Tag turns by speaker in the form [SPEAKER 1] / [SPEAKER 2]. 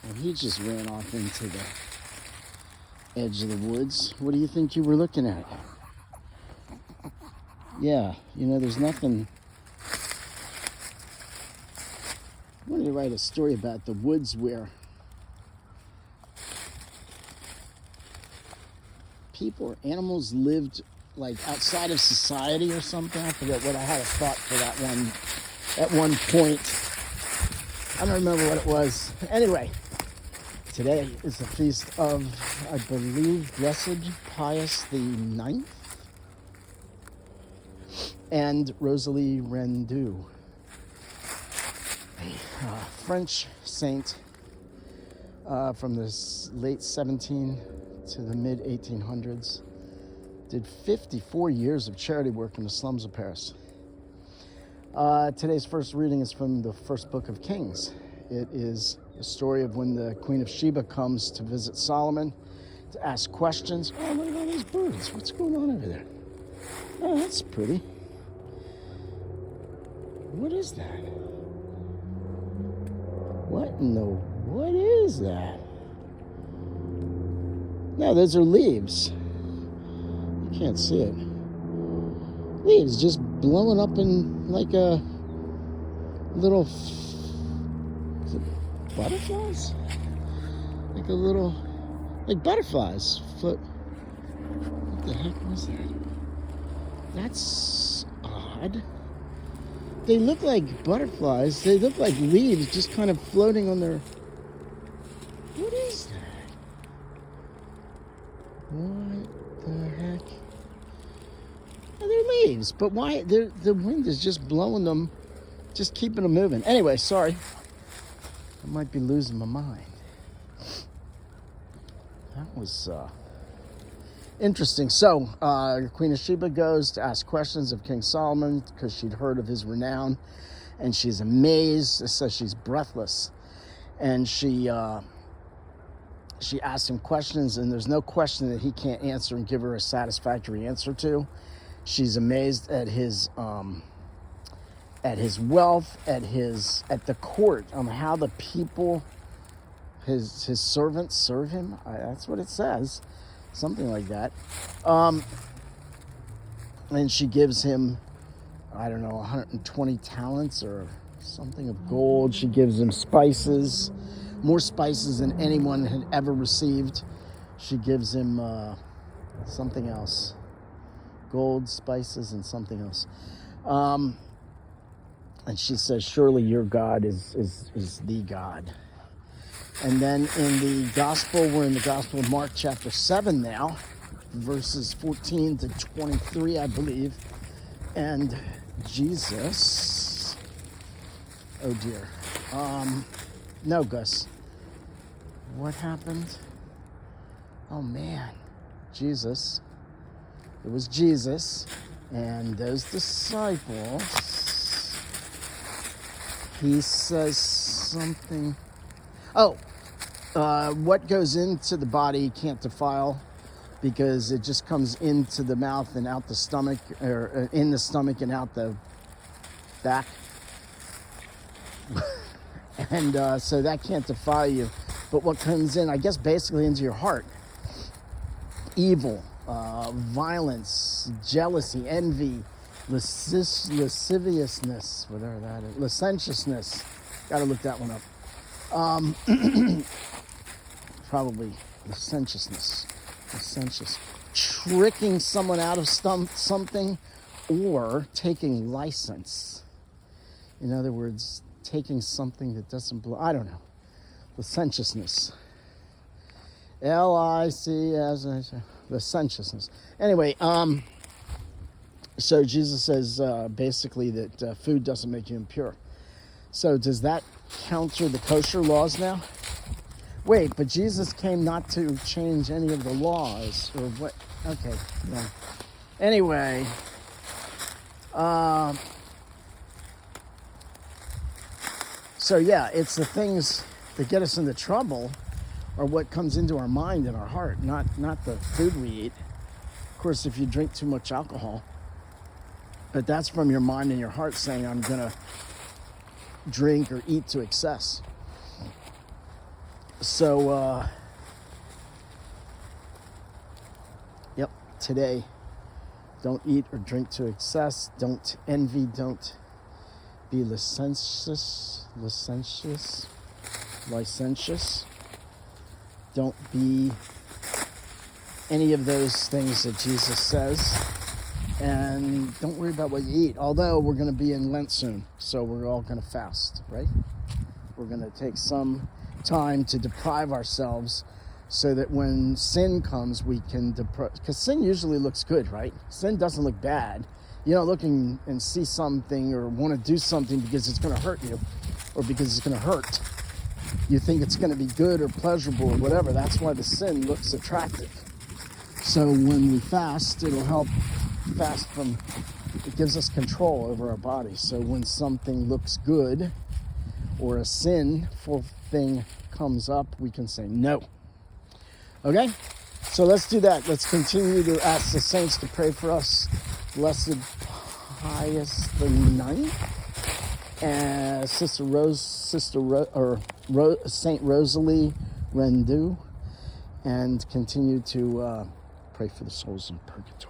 [SPEAKER 1] And he just ran off into the edge of the woods. What do you think you were looking at? Yeah, there's nothing. I wanted to write a story about the woods where people or animals lived like outside of society or something. I forget what I had a thought for that one at one point. I don't remember what it was. Anyway, today is the feast of, I believe, Blessed Pius the Ninth and Rosalie Rendu, a French saint from the late 17 to the mid 1800s. Did 54 years of charity work in the slums of Paris. Today's first reading is from the first book of Kings. It is the story of when the Queen of Sheba comes to visit Solomon to ask questions. Oh, look at all these birds. What's going on over there? Oh, that's pretty. What is that? What is that? No, those are leaves. You can't see it. Leaves just blowing up in like a little, is it butterflies? Like butterflies. What the heck was that? That's odd. They look like butterflies. They look like leaves just kind of floating on their... What is that? What the heck? Oh, they're leaves, but why? The wind is just blowing them, just keeping them moving. Anyway, sorry. I might be losing my mind. That was interesting. So, Queen of Sheba goes to ask questions of King Solomon because she'd heard of his renown, and she's amazed. It says she's breathless, and she asks him questions, and there's no question that he can't answer and give her a satisfactory answer to. She's amazed at his wealth, at the court, how the people, his servants serve him. That's what it says, something like that. And she gives him, 120 talents or something of gold. She gives him spices, more spices than anyone had ever received. She gives him something else. Gold, spices, and something else. And she says, surely your God is the God. And then in the gospel, we're in the Gospel of Mark chapter 7 now, verses 14 to 23, I believe. And Jesus, oh dear. No, Gus. What happened? Oh man, Jesus. It was Jesus and those disciples. He says something. What goes into the body can't defile because it just comes into the mouth and out the stomach, or in the stomach and out the back. And so that can't defile you. But what comes in, I guess, basically into your heart. Evil. Violence, jealousy, envy, lasciviousness, whatever that is, licentiousness. Got to look that one up. Probably licentious, tricking someone out of something, or taking license. In other words, taking something that doesn't belong. I don't know. Licentiousness. Licentiousness. Licentiousness. Anyway, so Jesus says basically that food doesn't make you impure. So does that counter the kosher laws now? Wait, but Jesus came not to change any of the laws, or what? Okay, no. Anyway, so yeah, it's the things that get us into trouble or what comes into our mind and our heart, not the food we eat. Of course, if you drink too much alcohol, but that's from your mind and your heart saying, I'm going to drink or eat to excess. So, yep, today, don't eat or drink to excess. Don't envy. Don't be licentious. Don't be any of those things that Jesus says. And don't worry about what you eat. Although we're going to be in Lent soon, so we're all going to fast, right? We're going to take some time to deprive ourselves so that when sin comes, we can because sin usually looks good, right? Sin doesn't look bad. You don't look and see something or want to do something because it's going to hurt you or because it's going to hurt. You think it's going to be good or pleasurable or whatever. That's why the sin looks attractive. So when we fast, it'll help it gives us control over our body. So when something looks good or a sinful thing comes up, we can say no. Okay? So let's do that. Let's continue to ask the saints to pray for us. Blessed Pius the Ninth, and Saint Rosalie Rendu, and continue to pray for the souls in purgatory.